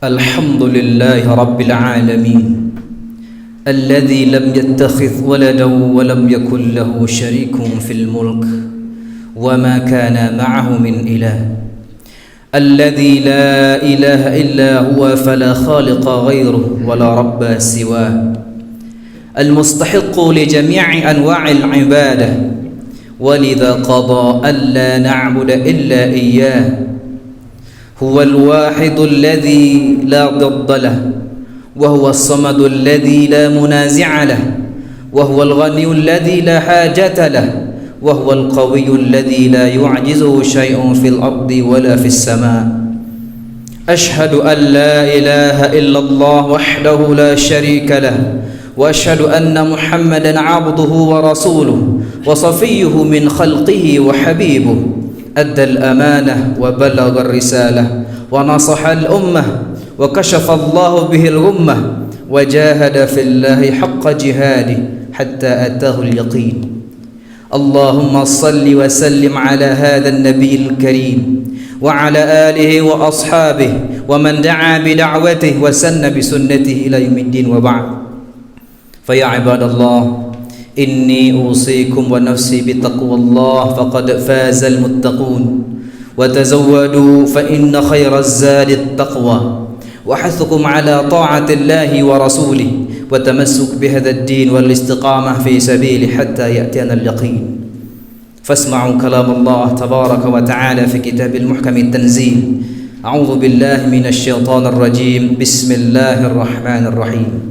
الحمد لله رب العالمين الذي لم يتخذ ولدا ولم يكن له شريك في الملك وما كان معه من إله الذي لا إله إلا هو فلا خالق غيره ولا رب سواه المستحق لجميع أنواع العبادة ولذا قضى ألا نعبد إلا إياه هو الواحد الذي لا ضد له وهو الصمد الذي لا منازع له وهو الغني الذي لا حاجة له وهو القوي الذي لا يعجزه شيء في الأرض ولا في السماء أشهد أن لا إله إلا الله وحده لا شريك له وأشهد أن محمدا عبده ورسوله وصفيه من خلقه وحبيبه أدى الأمانة وبلغ الرسالة ونصح الأمة وكشف الله به الغمة وجاهد في الله حق جهاده حتى أتاه اليقين اللهم صل وسلم على هذا النبي الكريم وعلى آله وأصحابه ومن دعا بدعوته وسن بسنته إلى يوم الدين وبعد فيا عباد الله إني أوصيكم ونفسي بتقوى الله فقد فاز المتقون وتزودوا فإن خير الزاد التقوى وحثكم على طاعة الله ورسوله وتمسك بهذا الدين والاستقامة في سبيله حتى يأتينا اليقين فاسمعوا كلام الله تبارك وتعالى في كتاب المحكم التنزيل أعوذ بالله من الشيطان الرجيم بسم الله الرحمن الرحيم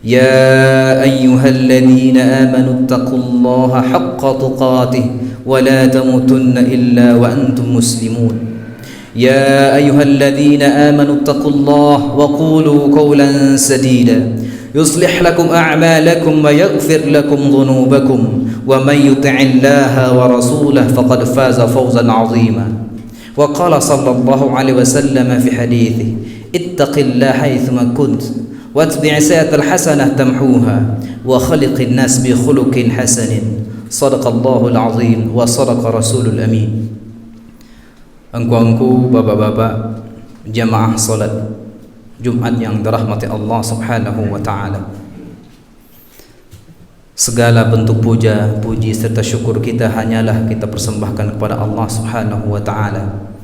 يا أيها الذين آمنوا اتقوا الله حق تقاته ولا تموتن إلا وأنتم مسلمون يا أيها الذين آمنوا اتقوا الله وقولوا قولا سديدا يصلح لكم أعمالكم ويغفر لكم ذنوبكم ومن يطع الله ورسوله فقد فاز فوزا عظيما وقال صلى الله عليه وسلم في حديثه اتق الله حيثما كنت واتبع السيئة الحسنة تمحوها وخلق الناس بخلق حسن صدق الله العظيم وصدق رسول الأمين. Engkau bapak-bapak jamaah salat Jumat yang dirahmati Allah Subhanahu wa taala. Segala bentuk puja, puji serta syukur kita hanyalah kita persembahkan kepada Allah Subhanahu wa taala.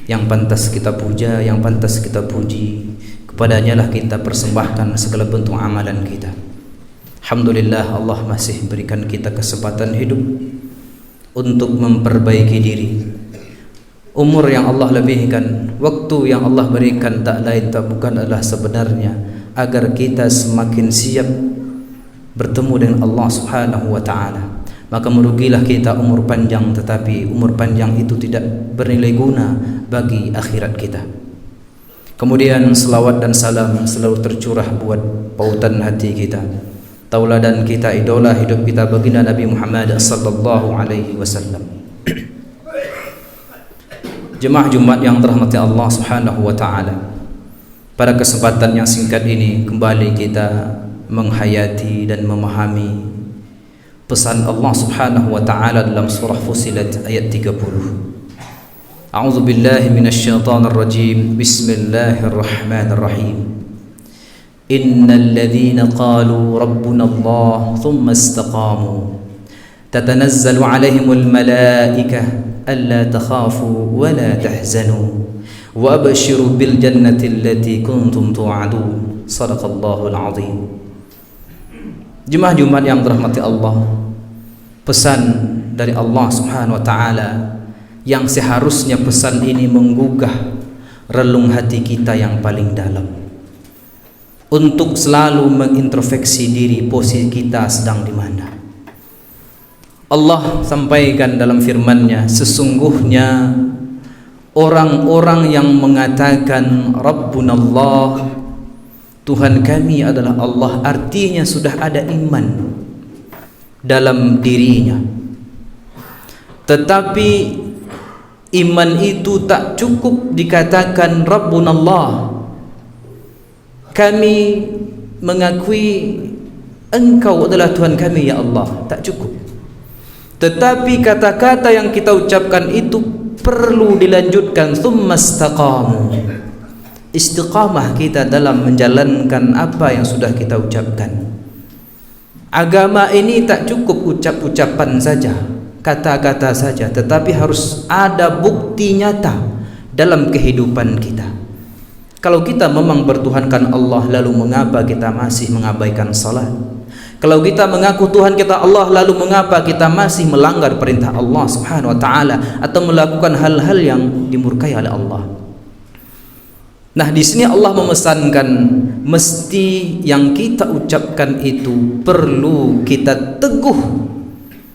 Yang pantas kita puja, yang pantas kita puji, kepadanya lah kita persembahkan segala bentuk amalan kita. Alhamdulillah Allah masih berikan kita kesempatan hidup untuk memperbaiki diri. Umur yang Allah lebihkan, waktu yang Allah berikan tak lain tak bukan adalah sebenarnya agar kita semakin siap bertemu dengan Allah Subhanahu wa taala. Maka merugilah kita umur panjang, tetapi umur panjang itu tidak bernilai guna bagi akhirat kita. Kemudian selawat dan salam selalu tercurah buat pautan hati kita, tauladan kita, idola hidup kita, baginda Nabi Muhammad sallallahu alaihi wasallam. Jemaah Jumat yang dirahmati Allah Subhanahu wa taala. Pada kesempatan yang singkat ini kembali kita menghayati dan memahami pesan Allah Subhanahu wa taala dalam surah Fussilat ayat 30. A'udzu billahi minasyaitonir rajim. Bismillahirrahmanirrahim. Innal ladzina qalu rabbuna Allah thumma istaqamu tatanazzalu 'alaihimul malaikah alla takhafu wa la tahzanu wa abshiru bil jannati allati kuntum tu'adun. Shadaqallahul azim. Jemaah Jumat yang dirahmati Allah, pesan dari Allah Subhanahu wa taala yang seharusnya pesan ini menggugah relung hati kita yang paling dalam untuk selalu mengintrospeksi diri, posisi kita sedang di mana. Allah sampaikan dalam firman-Nya, sesungguhnya orang-orang yang mengatakan Rabbunallah, Tuhan kami adalah Allah, artinya sudah ada iman dalam dirinya. Tetapi iman itu tak cukup dikatakan Rabbunallah, kami mengakui Engkau adalah Tuhan kami ya Allah, tak cukup. Tetapi kata-kata yang kita ucapkan itu perlu dilanjutkan, tsumma istaqamu, istiqamah kita dalam menjalankan apa yang sudah kita ucapkan. Agama ini tak cukup ucap-ucapan saja, kata-kata saja, tetapi harus ada bukti nyata dalam kehidupan kita. Kalau kita memang bertuhankan Allah, lalu mengapa kita masih mengabaikan salat? Kalau kita mengaku Tuhan kita Allah, lalu mengapa kita masih melanggar perintah Allah Subhanahu wa taala atau melakukan hal-hal yang dimurkai oleh Allah? Nah, di sini Allah memesankan mesti yang kita ucapkan itu perlu kita teguh,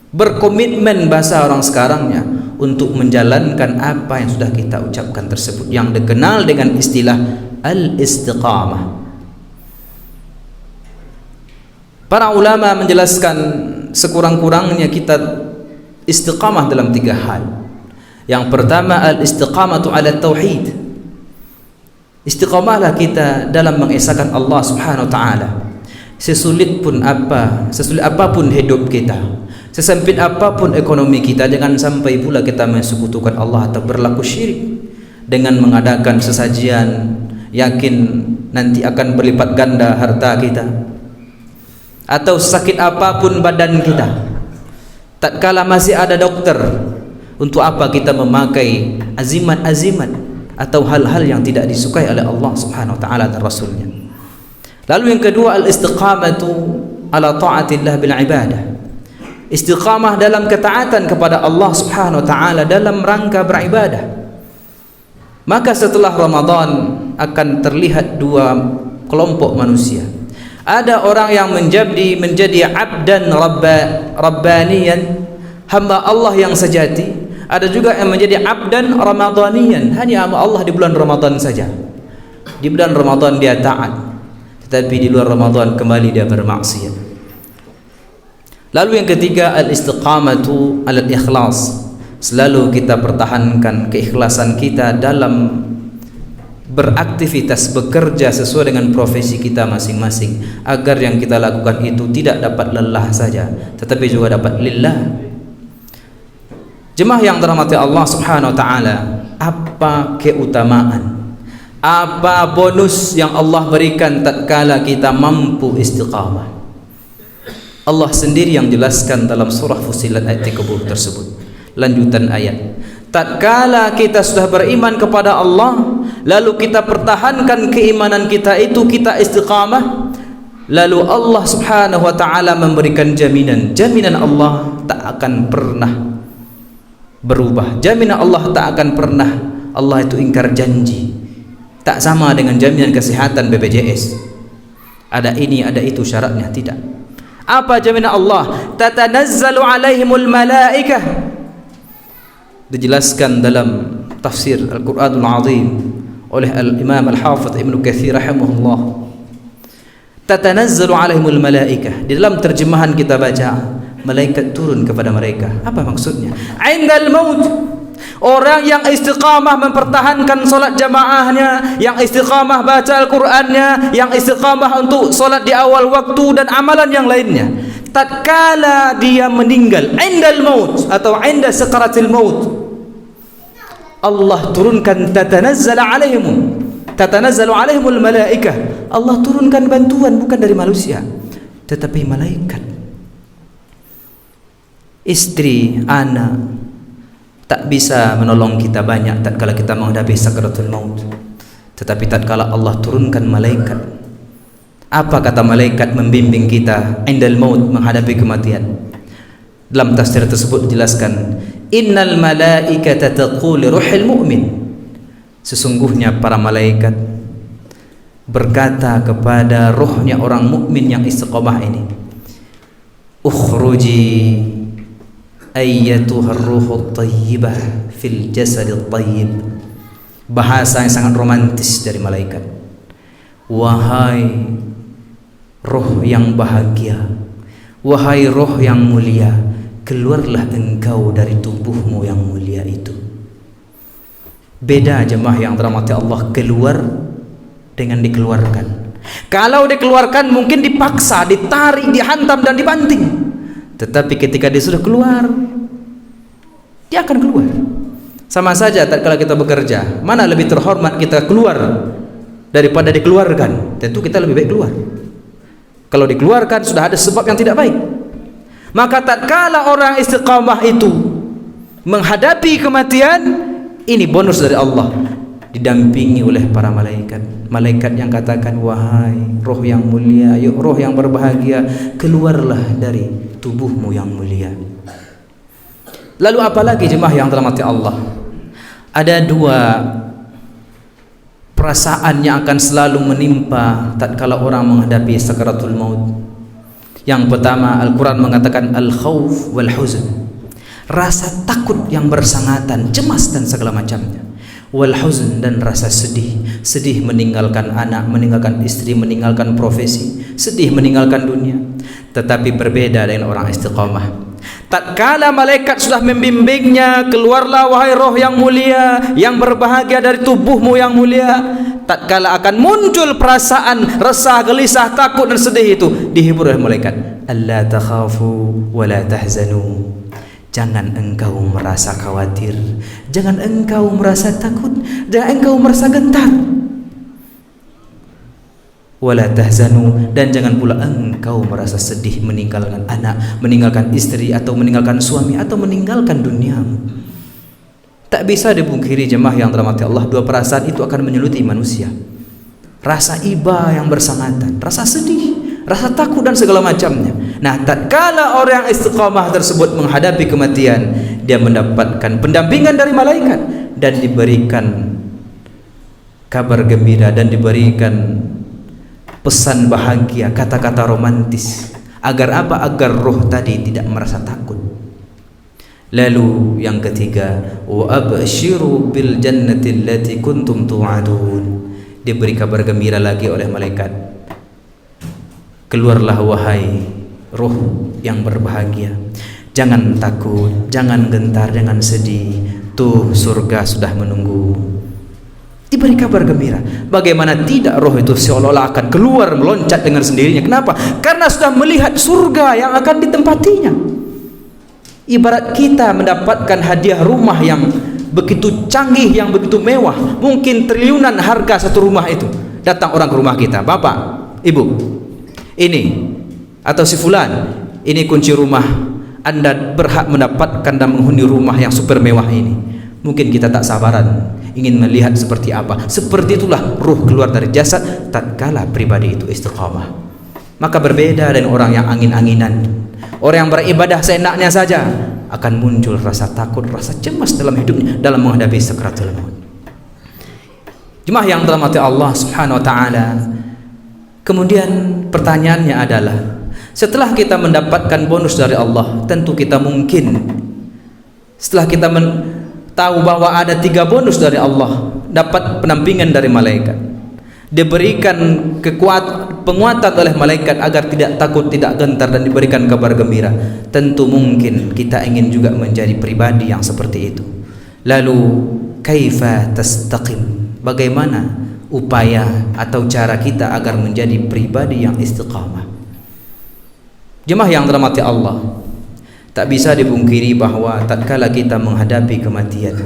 berkomitmen bahasa orang sekarangnya, untuk menjalankan apa yang sudah kita ucapkan tersebut, yang dikenal dengan istilah al-istiqamah. Para ulama menjelaskan sekurang-kurangnya kita istiqamah dalam 3 hal. Yang pertama, al-istiqamatu ala tauhid. Istiqamahlah kita dalam mengesahkan Allah Subhanahu wa taala. Sesulit apapun hidup kita, sesempit apapun ekonomi kita, jangan sampai pula kita mensekutukan Allah atau berlaku syirik dengan mengadakan sesajian yakin nanti akan berlipat ganda harta kita. Atau sakit apapun badan kita, tatkala masih ada dokter, untuk apa kita memakai azimat-azimat atau hal-hal yang tidak disukai oleh Allah Subhanahu wa taala dan Rasulnya. Lalu yang kedua, al-istiqamatu ala ta'atillah bil ibadah. Istiqamah dalam ketaatan kepada Allah Subhanahu wa taala dalam rangka beribadah. Maka setelah Ramadan akan terlihat 2 kelompok manusia. Ada orang yang menjadi abdan rabbaniyan, hamba Allah yang sejati. Ada juga yang menjadi abdan ramadhaniyan, hanya hamba Allah di bulan Ramadan saja. Di bulan Ramadan dia taat, tetapi di luar Ramadan kembali dia bermaksiat. Lalu yang ketiga, al-istiqamatu alal ikhlas. Selalu kita pertahankan keikhlasan kita dalam beraktivitas, bekerja sesuai dengan profesi kita masing-masing, agar yang kita lakukan itu tidak dapat lelah saja, tetapi juga dapat lillah. Jemaah yang dirahmati Allah Subhanahu wa taala, apa keutamaan, apa bonus yang Allah berikan tatkala kita mampu istiqamah? Allah sendiri yang jelaskan dalam surah Fussilat ayat 30 tersebut. Lanjutan ayat, tatkala kita sudah beriman kepada Allah, lalu kita pertahankan keimanan kita itu, kita istiqamah, lalu Allah Subhanahu wa taala memberikan jaminan Allah tak akan pernah berubah. Jaminan Allah tak akan pernah, Allah itu ingkar janji. Tak sama dengan jaminan kesehatan BPJS, ada ini ada itu syaratnya, tidak. Apa jaminan Allah? Tatanazzalu alaihimul malaikah. Dijelaskan dalam tafsir Al-Quranul Azim oleh Al-Imam Al-Hafidh Ibnu Katsir rahimahullah. Tatanazzalu alaihimul malaikah. Di dalam terjemahan kita baca, malaikat turun kepada mereka. Apa maksudnya? Indal maut. Orang yang istiqamah mempertahankan solat jamaahnya, yang istiqamah baca Al-Qur'annya, yang istiqamah untuk solat di awal waktu dan amalan yang lainnya, tatkala dia meninggal, indal maut atau inda sakaratil maut, Allah turunkan tatanazzalu alaihimul malaikah. Allah turunkan bantuan bukan dari manusia, tetapi malaikat. Istri, anak tak bisa menolong kita banyak tatkala kita menghadapi sakaratul maut, tetapi tatkala Allah turunkan malaikat, apa kata malaikat membimbing kita indal maut, menghadapi kematian? Dalam tafsir tersebut dijelaskan, innal malaikata taqulu ruhil mu'min. Sesungguhnya para malaikat berkata kepada rohnya orang mukmin yang istiqamah ini, ukhruji ayyatuhar ruhut tayyibah fil jasadit tayyib. Bahasa yang sangat romantis dari malaikat. Wahai roh yang bahagia, wahai roh yang mulia, keluarlah engkau dari tubuhmu yang mulia itu. Beda jemaah yang dirahmati Allah, keluar dengan dikeluarkan. Kalau dikeluarkan mungkin dipaksa, ditarik, dihantam dan dibanting. Tetapi ketika dia sudah keluar, dia akan keluar. Sama saja tatkala kita bekerja, mana lebih terhormat kita keluar daripada dikeluarkan. Tentu kita lebih baik keluar. Kalau dikeluarkan sudah ada sebab yang tidak baik. Maka tatkala orang istiqamah itu menghadapi kematian, ini bonus dari Allah, didampingi oleh para malaikat. Malaikat yang katakan, wahai roh yang mulia, yuk roh yang berbahagia, keluarlah dari tubuhmu yang mulia. Lalu apalagi jemaah yang dirahmati Allah, ada dua perasaan yang akan selalu menimpa tatkala orang menghadapi sakaratul maut. Yang pertama, Al-Quran mengatakan al-khawf wal huzn, rasa takut yang bersangatan, cemas dan segala macamnya. Wal huzn, dan rasa sedih, sedih meninggalkan anak, meninggalkan istri, meninggalkan profesi, sedih meninggalkan dunia. Tetapi berbeda dengan orang istiqamah. Tatkala malaikat sudah membimbingnya, keluarlah wahai roh yang mulia, yang berbahagia dari tubuhmu yang mulia, tatkala akan muncul perasaan resah, gelisah, takut dan sedih itu, dihibur oleh malaikat. Alla takhafu wa la tahzanu, jangan engkau merasa khawatir, jangan engkau merasa takut, jangan engkau merasa gentar. Wala tahzanu, dan jangan pula engkau merasa sedih meninggalkan anak, meninggalkan istri, atau meninggalkan suami, atau meninggalkan duniamu. Tak bisa dipungkiri jemaah yang dirahmati Allah, dua perasaan itu akan menyeluti manusia. Rasa iba yang bersangatan, rasa sedih, rasa takut dan segala macamnya. Nah, tatkala orang istiqamah tersebut menghadapi kematian, dia mendapatkan pendampingan dari malaikat dan diberikan kabar gembira dan diberikan pesan bahagia, kata-kata romantis. Agar apa? Agar roh tadi tidak merasa takut. Lalu yang ketiga, wa abshiru bil jannati allati kuntum tu'adun, diberi kabar gembira lagi oleh malaikat. Keluarlah wahai roh yang berbahagia, jangan takut, jangan gentar, jangan sedih, tuh surga sudah menunggu. Diberi kabar gembira. Bagaimana tidak, roh itu seolah-olah akan keluar meloncat dengan sendirinya. Kenapa? Karena sudah melihat surga yang akan ditempatinya. Ibarat kita mendapatkan hadiah rumah yang begitu canggih, yang begitu mewah, mungkin triliunan harga satu rumah itu. Datang orang ke rumah kita, bapak, ibu, ini atau si fulan, ini kunci rumah, Anda berhak mendapatkan dan menghuni rumah yang super mewah ini. Mungkin kita tak sabaran ingin melihat seperti apa. Seperti itulah ruh keluar dari jasad tatkala pribadi itu istiqamah. Maka berbeda dengan orang yang angin-anginan, orang yang beribadah seenaknya saja, akan muncul rasa takut, rasa cemas dalam hidupnya dalam menghadapi sakaratul maut. Jemaah yang dirahmati Allah Subhanahu wa taala, kemudian pertanyaannya adalah, setelah kita mendapatkan bonus dari Allah, tentu kita mungkin setelah kita tahu bahwa ada 3 bonus dari Allah, dapat pendampingan dari malaikat, diberikan penguatan oleh malaikat agar tidak takut, tidak gentar, dan diberikan kabar gembira. Tentu mungkin kita ingin juga menjadi pribadi yang seperti itu. Lalu kaifa tastaqim, bagaimana upaya atau cara kita agar menjadi pribadi yang istiqamah? Jemaah yang dirahmati Allah, tak bisa dipungkiri bahwa tatkala kita menghadapi kematian,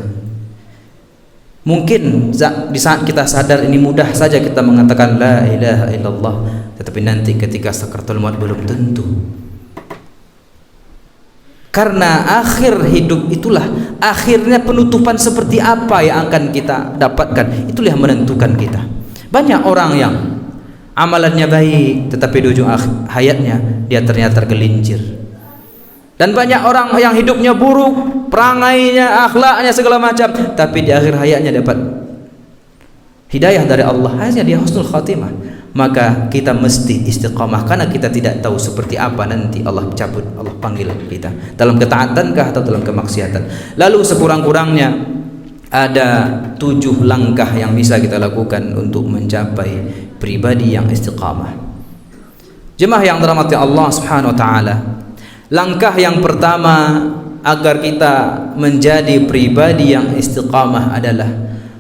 mungkin di saat kita sadar ini mudah saja kita mengatakan la ilaha illallah, tetapi nanti ketika sakaratul maut belum tentu. Karena akhir hidup itulah, akhirnya penutupan seperti apa yang akan kita dapatkan, itulah yang menentukan kita. Banyak orang yang amalannya baik, tetapi di ujung hayatnya dia ternyata tergelincir. Dan banyak orang yang hidupnya buruk, perangainya, akhlaknya, segala macam, tapi di akhir hayatnya dapat hidayah dari Allah, akhirnya dia husnul khatimah. Maka kita mesti istiqamah, karena kita tidak tahu seperti apa nanti Allah cabut, Allah panggil kita, dalam ketaatankah atau dalam kemaksiatan. Lalu sekurang-kurangnya ada 7 langkah yang bisa kita lakukan untuk mencapai pribadi yang istiqamah. Jemaah yang dirahmati Allah Subhanahu wa taala, langkah yang pertama agar kita menjadi pribadi yang istiqamah adalah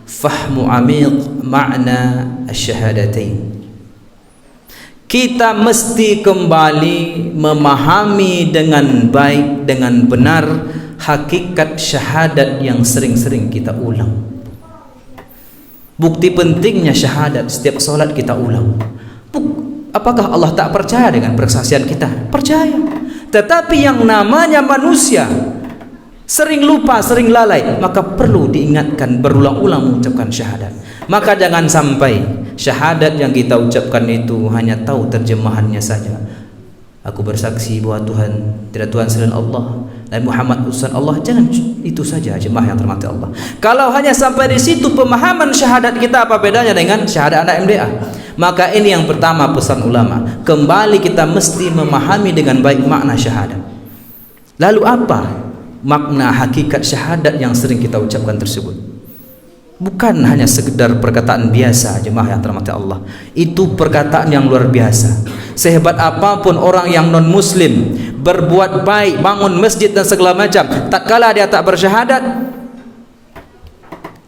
fahmu amiq makna asyhadatain. Kita mesti kembali memahami dengan baik, dengan benar hakikat syahadat yang sering-sering kita ulang. Bukti pentingnya syahadat, setiap solat kita ulang. Apakah Allah tak percaya dengan persaksian kita? Percaya. Tetapi yang namanya manusia sering lupa, sering lalai, maka perlu diingatkan berulang-ulang mengucapkan syahadat. Maka jangan sampai syahadat yang kita ucapkan itu hanya tahu terjemahannya saja. Aku bersaksi bahwa Tuhan tidak Tuhan selain Allah dan Muhammad utusan Allah. Jangan itu saja, jemaah yang terhormat Allah. Kalau hanya sampai di situ pemahaman syahadat kita, apa bedanya dengan syahadat anak MDA? Maka ini yang pertama pesan ulama. Kembali kita mesti memahami dengan baik makna syahadat. Lalu apa makna hakikat syahadat yang sering kita ucapkan tersebut? Bukan hanya sekedar perkataan biasa, jemaah yang terhormat Allah. Itu perkataan yang luar biasa. Sehebat apapun orang yang non muslim berbuat baik, bangun masjid dan segala macam, tatkala dia tak bersyahadat,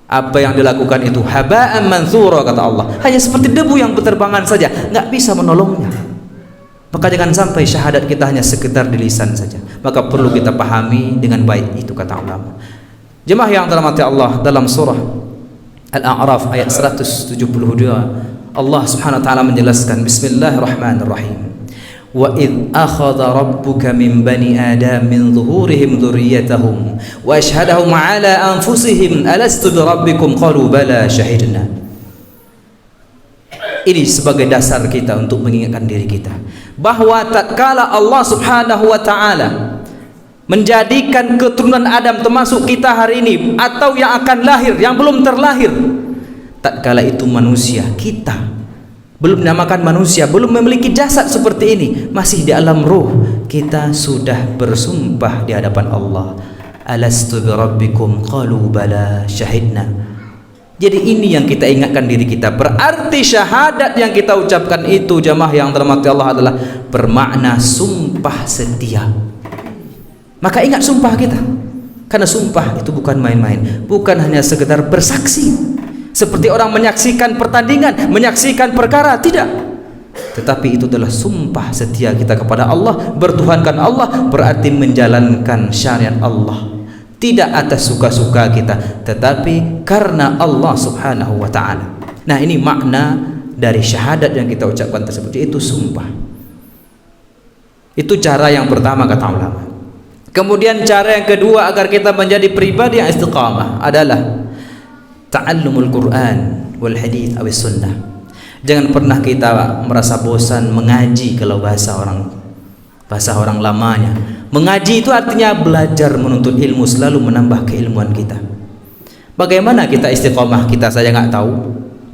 apa yang dilakukan itu haba'an mansura, kata Allah, hanya seperti debu yang berterbangan saja, nggak bisa menolongnya. Maka jangan sampai syahadat kita hanya sekedar di lisan saja. Maka perlu kita pahami dengan baik itu, kata ulama. Jemaah yang terhormat Allah, dalam surah Al-A'raf ayat 172 Allah Subhanahu wa taala menjelaskan, bismillahirrahmanirrahim, wa idh akhadha rabbuka min bani adam min zuhurihim dzurriyyatahum wa ashhadahum ala anfusihim alastu bi rabbikum qalu bala syahidna. Ini sebagai dasar kita untuk mengingatkan diri kita bahwa tatkala Allah Subhanahu wa taala menjadikan keturunan Adam termasuk kita hari ini atau yang akan lahir, yang belum terlahir, tatkala itu manusia, kita belum dinamakan manusia, belum memiliki jasad seperti ini, masih di alam ruh, kita sudah bersumpah di hadapan Allah, alastu bi rabbikum qalu bala syahidna. Jadi ini yang kita ingatkan diri kita. Berarti syahadat yang kita ucapkan itu, jamaah yang terhormat Allah, adalah bermakna sumpah setia. Maka ingat sumpah kita, karena sumpah itu bukan main-main, bukan hanya sekedar bersaksi seperti orang menyaksikan pertandingan, menyaksikan perkara, tidak. Tetapi itu adalah sumpah setia kita kepada Allah, bertuhankan Allah, berarti menjalankan syariat Allah, tidak atas suka-suka kita, tetapi karena Allah Subhanahu wa ta'ala. Nah, ini makna dari syahadat yang kita ucapkan tersebut, yaitu sumpah. Itu cara yang pertama, kata ulama. Kemudian cara yang kedua agar kita menjadi pribadi yang istiqamah adalah ta'allumul Quran wal hadith awis sunnah. Jangan pernah kita merasa bosan mengaji, kalau bahasa orang lamanya. Mengaji itu artinya belajar, menuntut ilmu, selalu menambah keilmuan kita. Bagaimana kita istiqamah kita saja nggak tahu.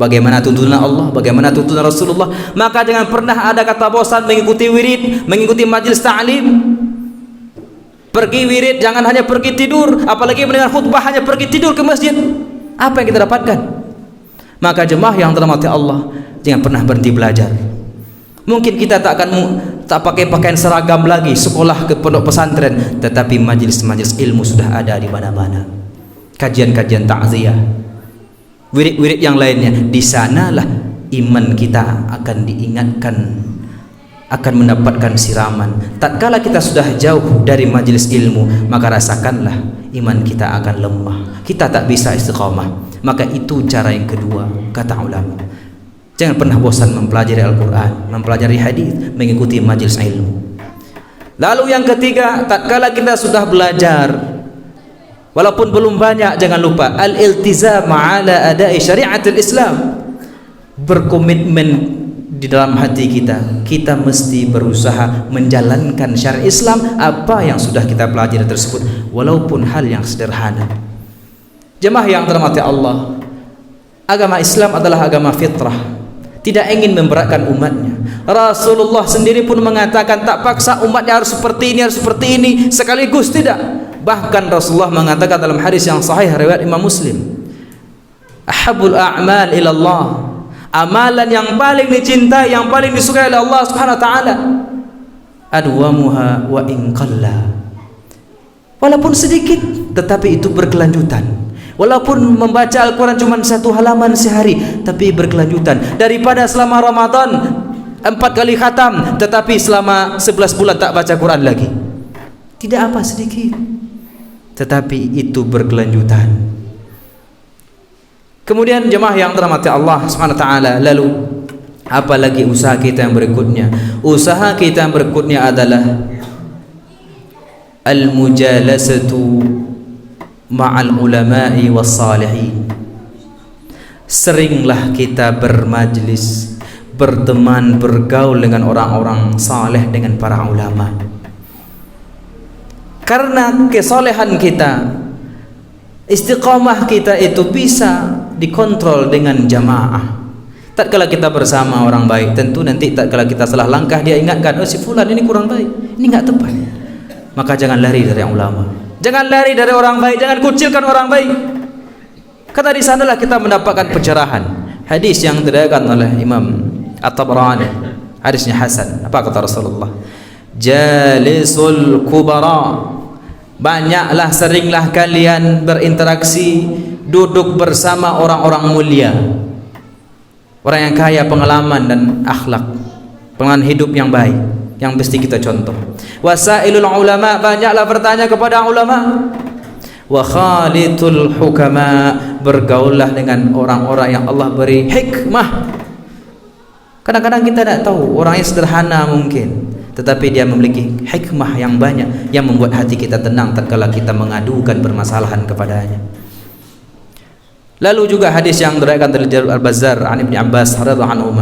Bagaimana tuntunan Allah, bagaimana tuntunan Rasulullah. Maka jangan pernah ada kata bosan mengikuti wirid, mengikuti majelis ta'lim. Pergi wirid, jangan hanya pergi tidur, apalagi mendengar khutbah hanya pergi tidur ke masjid. Apa yang kita dapatkan? Maka jemaah yang terhormat Allah, jangan pernah berhenti belajar. Mungkin kita tak pakai pakaian seragam lagi, sekolah ke pondok pesantren, tetapi majelis-majelis ilmu sudah ada di mana-mana. Kajian-kajian takziah, wirid-wirid yang lainnya, di sanalah iman kita akan diingatkan, akan mendapatkan siraman. Tatkala kita sudah jauh dari majelis ilmu, maka rasakanlah iman kita akan lemah, kita tak bisa istiqamah. Maka itu cara yang kedua, kata ulama. Jangan pernah bosan mempelajari Al-Quran, mempelajari hadis, mengikuti majelis ilmu. Lalu yang ketiga, tatkala kita sudah belajar, walaupun belum banyak, jangan lupa al-iltizam ala adai syariatul Islam. Berkomitmen di dalam hati kita, kita mesti berusaha menjalankan syariat Islam, apa yang sudah kita pelajari tersebut, walaupun hal yang sederhana. Jemaah yang dirahmati Allah, agama Islam adalah agama fitrah, tidak ingin memberatkan umatnya. Rasulullah sendiri pun mengatakan tak paksa umatnya harus seperti ini, harus seperti ini sekaligus, tidak. Bahkan Rasulullah mengatakan dalam hadis yang sahih riwayat Imam Muslim, ahabul a'mal ilallah, amalan yang paling dicintai, yang paling disukai oleh Allah Subhanahu wa taala, adwamuha wa in qalla, walaupun sedikit tetapi itu berkelanjutan. Walaupun membaca Al-Quran cuma 1 halaman sehari, tapi berkelanjutan. Daripada selama Ramadan 4 kali khatam, tetapi selama 11 bulan tak baca Quran lagi. Tidak apa, sedikit, tetapi itu berkelanjutan. Kemudian jemaah yang dirahmati Allah Subhanahu wa taala, lalu apalagi usaha kita yang berikutnya? Usaha kita yang berikutnya adalah al-mujalasatu ma'al ulama'i was salihin. Seringlah kita bermajlis, berteman, bergaul dengan orang-orang saleh, dengan para ulama. Karena kesolehan kita, istiqamah kita itu bisa dikontrol dengan jamaah. Tatkala kita bersama orang baik, tentu nanti tatkala kita salah langkah, dia ingatkan, oh si fulan ini kurang baik, ini enggak tepat. Maka jangan lari dari ulama, jangan lari dari orang baik, jangan kucilkan orang baik. Karena di sanalah kita mendapatkan pencerahan. Hadis yang diriwayatkan oleh Imam At-Tabrani, hadisnya hasan. Apa kata Rasulullah? Jalisul kubara, banyaklah, seringlah kalian berinteraksi, duduk bersama orang-orang mulia, orang yang kaya pengalaman dan akhlak, pengalaman hidup yang baik, yang mesti kita contoh. Wasailul ulama, banyaklah bertanya kepada ulama. Wa khalitul hukama, bergaullah dengan orang-orang yang Allah beri hikmah. Kadang-kadang kita tidak tahu, orangnya sederhana mungkin, tetapi dia memiliki hikmah yang banyak yang membuat hati kita tenang tatkala kita mengadukan permasalahan kepadanya. Lalu juga hadis yang diriwayatkan dari Al-Bazzar an Ibnu Abbas radhiyallahu anhu,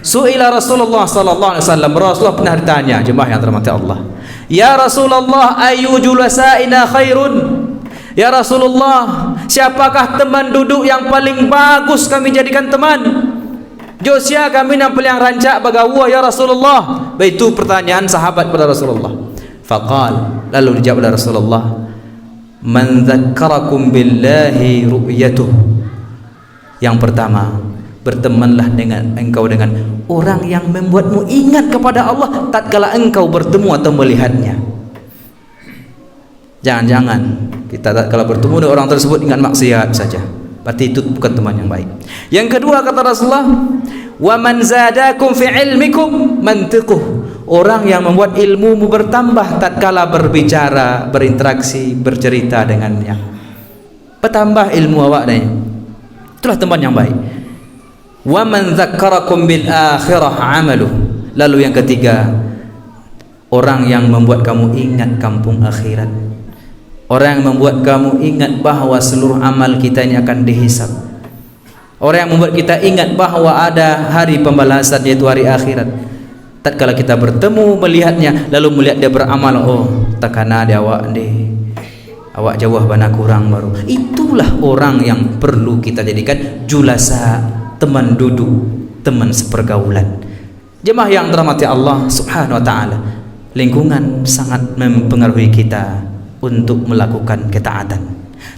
su'ila Rasulullah sallallahu alaihi wasallam, Rasulullah pernah ditanya, jemaah yang dirahmati Allah, ya Rasulullah, ayu julasaina khairun? Ya Rasulullah, siapakah teman duduk yang paling bagus kami jadikan teman? Josia kami nampil yang rancak bagawa ya Rasulullah. Itu pertanyaan sahabat pada Rasulullah. Faqal, lalu dijawab oleh Rasulullah, man dzakkarakum billahi ru'yatuh. Yang pertama, bertemanlah dengan engkau dengan orang yang membuatmu ingat kepada Allah tatkala engkau bertemu atau melihatnya. Jangan-jangan kita kalau bertemu dengan orang tersebut ingat maksiat saja, berarti itu bukan teman yang baik. Yang kedua kata Rasulullah, wa man zadakum fi ilmikum mantiquh, orang yang membuat ilmumu bertambah tatkala berbicara, berinteraksi, bercerita dengannya, bertambah ilmu awaknya, itulah teman yang baik. Wa man dzakkarakum bil akhirah amaluh, lalu yang ketiga, orang yang membuat kamu ingat kampung akhirat, orang yang membuat kamu ingat bahawa seluruh amal kita ini akan dihisab, orang yang membuat kita ingat bahawa ada hari pembalasan, yaitu hari akhirat. Tatkala kita bertemu melihatnya, lalu melihat dia beramal, oh takana dia awak jauh bana kurang baru. Itulah orang yang perlu kita jadikan julasa, teman duduk, teman sepergaulan. Jemaah yang dirahmati Allah Subhanahu wa taala, lingkungan sangat mempengaruhi kita untuk melakukan ketaatan.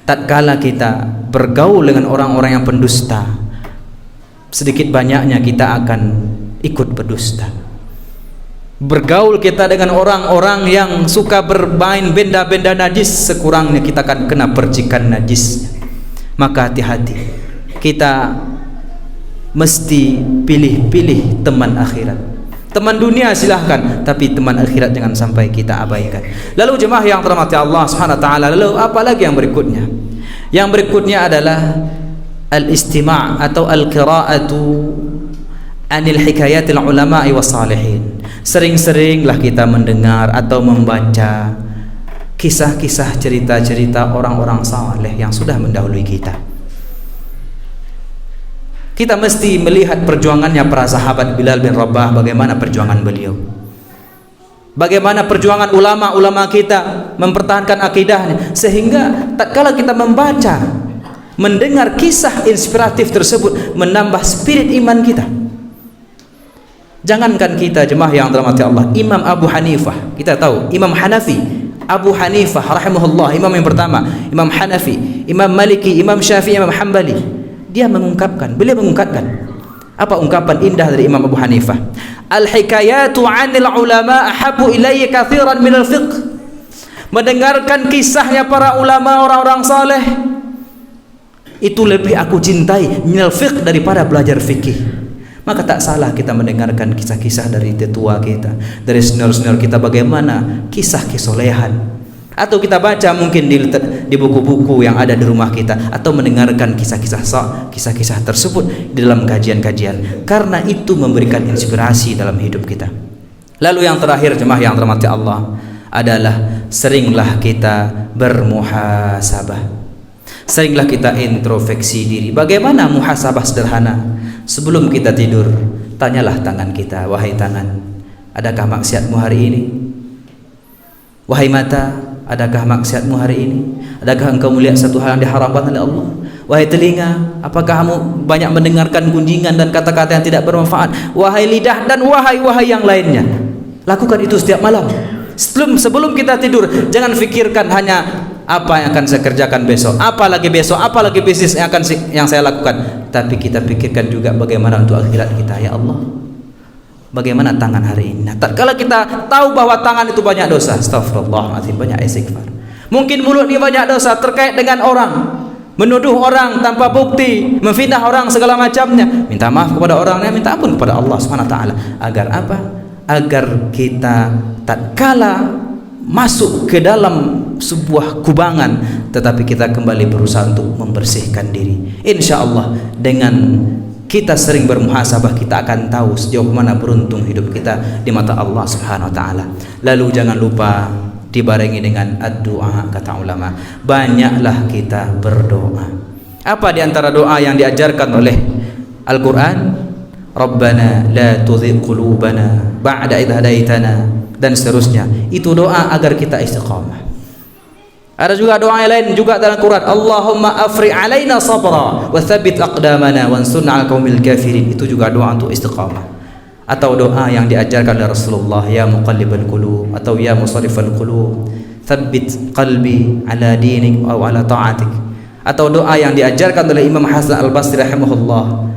Tatkala kita bergaul dengan orang-orang yang pendusta, sedikit banyaknya kita akan ikut berdusta. Bergaul kita dengan orang-orang yang suka bermain benda-benda najis, sekurangnya kita akan kena percikan najis. Maka hati-hati, kita mesti pilih-pilih teman akhirat. Teman dunia silahkan, tapi teman akhirat jangan sampai kita abaikan. Lalu jemaah yang dirahmati Allah Subhanahu wa taala, lalu apa lagi yang berikutnya? Yang berikutnya adalah al-istima' atau al-qira'atu anil hikayatil ulama'i was salihin. Sering-seringlah kita mendengar atau membaca kisah-kisah, cerita-cerita orang-orang saleh yang sudah mendahului kita. Kita mesti melihat perjuangannya para sahabat. Bilal bin Rabah, bagaimana perjuangan beliau, bagaimana perjuangan ulama-ulama kita mempertahankan akidahnya, sehingga tatkala kita membaca, mendengar kisah inspiratif tersebut, menambah spirit iman kita. Jangankan kita, jemaah yang dirahmati Allah, Imam Abu Hanifah, kita tahu Imam Hanafi, Abu Hanifah rahimahullah, imam yang pertama, Imam Hanafi, Imam Maliki, Imam Syafi'i, Imam Hambali, beliau mengungkapkan apa ungkapan indah dari Imam Abu Hanifah, al-hikayatu 'anil ulama ahabbu ilayya katsiran minal fiqh. Mendengarkan kisahnya para ulama, orang-orang saleh, itu lebih aku cintai minal fiqh, daripada belajar fikih. Maka tak salah kita mendengarkan kisah-kisah dari tetua kita, dari senior-senior kita, bagaimana kisah kesolehan. atau kita baca mungkin di buku-buku yang ada di rumah kita, atau mendengarkan kisah-kisah tersebut di dalam kajian-kajian, karena itu memberikan inspirasi dalam hidup kita. Lalu yang terakhir jemaah yang dirahmati Allah adalah seringlah kita bermuhasabah. Seringlah kita introspeksi diri. Bagaimana muhasabah sederhana? Sebelum kita tidur, tanyalah tangan kita, wahai tangan, adakah maksiatmu hari ini? Wahai mata, adakah maksiatmu hari ini? Adakah engkau melihat satu hal yang diharamkan oleh Allah? Wahai telinga, apakah kamu banyak mendengarkan gunjingan dan kata-kata yang tidak bermanfaat? Wahai lidah dan wahai yang lainnya. Lakukan itu setiap malam. Sebelum kita tidur, jangan fikirkan hanya apa yang akan saya kerjakan besok, apalagi bisnis yang saya lakukan, tapi kita pikirkan juga bagaimana untuk akhirat kita. Ya Allah, bagaimana tangan hari ini? Nah, tatkala kita tahu bahwa tangan itu banyak dosa, astagfirullahaladzim, banyak istighfar. Mungkin mulut ini banyak dosa terkait dengan orang, menuduh orang tanpa bukti, memfitnah orang segala macamnya. Minta maaf kepada orangnya, minta ampun kepada Allah Subhanahu wa taala. Agar apa? Agar kita tatkala masuk ke dalam sebuah kubangan, tetapi kita kembali berusaha untuk membersihkan diri. Insya Allah dengan kita sering bermuhasabah, kita akan tahu sejauh mana beruntung hidup kita di mata Allah Subhanahu wa taala. Lalu jangan lupa dibarengi dengan ad-du'a, kata ulama. Banyaklah kita berdoa. Apa di antara doa yang diajarkan oleh Al-Qur'an? Rabbana la tuzigh qulubana ba'da idh hadaitana, dan seterusnya. Itu doa agar kita istiqamah. Ada juga doa yang lain juga dalam Quran, Allahumma afri alaina sabra wa thabbit aqdamana wansurna 'alal qaumil kafirin. Itu juga doa untuk istiqamah. Atau doa yang diajarkan oleh Rasulullah, ya muqallibal qulub, atau ya musarrifal qulub thabbit qalbi ala dinik atau ala ta'atik. Atau doa yang diajarkan oleh Imam Hasan Al-Basri rahimahullah,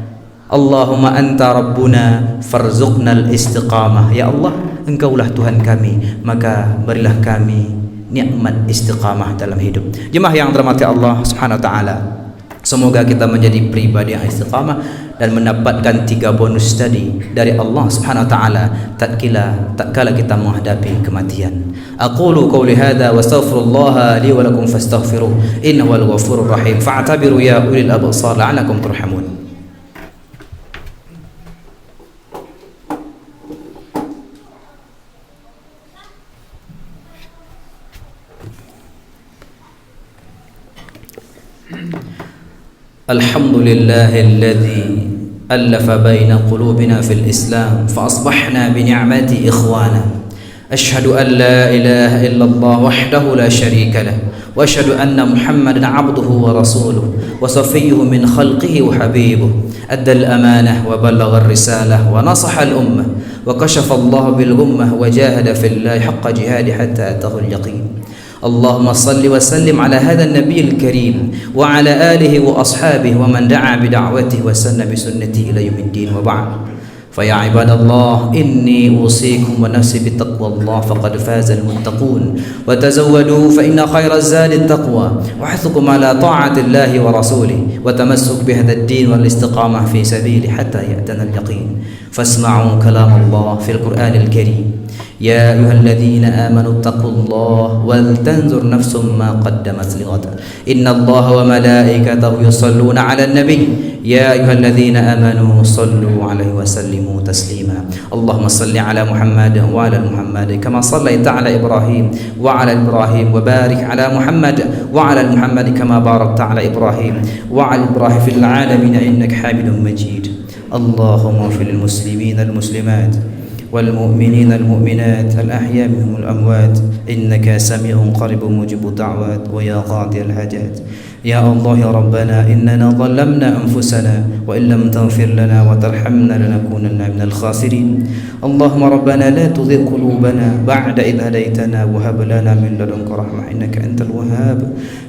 Allahumma anta rabbuna farzuqnal istiqamah. Ya Allah, engkaulah Tuhan kami, maka berilah kami nikmat istiqamah dalam hidup. Jemaah yang dirahmati Allah Subhanahu wa taala, semoga kita menjadi pribadi yang istiqamah dan mendapatkan 3 bonus tadi dari Allah Subhanahu wa taala tatkala kita menghadapi kematian. Aqulu qouli hadza wa astaghfirullah li wa lakum fastaghfiruh innahu wal ghafurur rahim fa'tabiru ya ulil absar la'allakum turhamun. الحمد لله الذي ألف بين قلوبنا في الإسلام فأصبحنا بنعمته إخوانا. أشهد أن لا إله إلا الله وحده لا شريك له، وأشهد أن محمدا عبده ورسوله وصفيه من خلقه وحبيبه، أدى الأمانة وبلغ الرسالة ونصح الأمة وكشف الله بالغمة وجاهد في الله حق جهاده حتى أتاه اليقين. اللهم صل وسلم على هذا النبي الكريم وعلى آله وأصحابه ومن دعا بدعوته وسن بسنته إلى يوم الدين. وبعد، فيا عباد الله إني أوصيكم ونفسي بتقوى الله فقد فاز المتقون، وتزودوا فإن خير الزاد التقوى، وحثكم على طاعة الله ورسوله وتمسك بهذا الدين والاستقامة في سبيله حتى يأتنا اليقين. فاسمعوا كلام الله في القرآن الكريم، يا أيها الذين آمنوا اتقوا الله ولتنظر نفس ما قدمت لغد إن الله وملائكته يصلون على النبي يا أيها الذين آمنوا صلوا عليه وسلموا تسليما. اللهم صل على محمد وعلى محمد كما صليت على إبراهيم وعلى إبراهيم، وبارك على محمد وعلى محمد كما باركت على إبراهيم وعلى إبراهيم في العالمين إنك حميد مجيد. اللهم اغفر للمسلمين المسلمات والمؤمنين المؤمنات الأحياء منهم الأموات إنك سميع قريب مجيب الدعوات ويا قاضي الحاجات. يا الله يا ربنا إننا ظلمنا أنفسنا وإن لم تغفر لنا وترحمنا لنكونن من الخاسرين. اللهم ربنا لا تزغ قلوبنا بعد إذ هديتنا وهب لنا من لدنك رحمة إنك أنت الوهاب.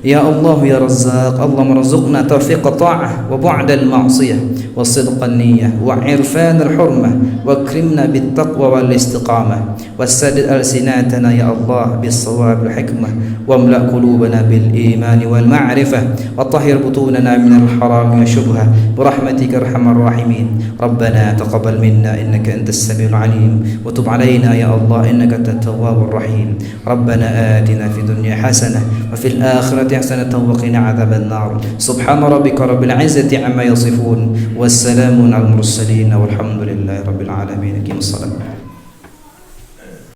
يا الله يا رزاق، اللهم ارزقنا توفيق الطاعة وبعد المعصية وصدق النية وعرفان الحرمة، واكرمنا بالتقوى والاستقامة، وسدد ألسنتنا يا الله بالصواب والحكمة، واملأ قلوبنا بالإيمان والمعرفة، وطهر بطوننا من الحرام والشبهة برحمتك أرحم الراحمين. ربنا تقبل منا إنك أنت السميع العليم وتب علينا يا الله إنك أنت التواب الرحيم. ربنا آتنا في الدنيا حسنة وفي الآخرة حسنة وقنا عذاب النار. سبحان ربك رب العزة عما يصفون والسلام على المرسلين والحمد لله رب العالمين. أقيموا الصلاة.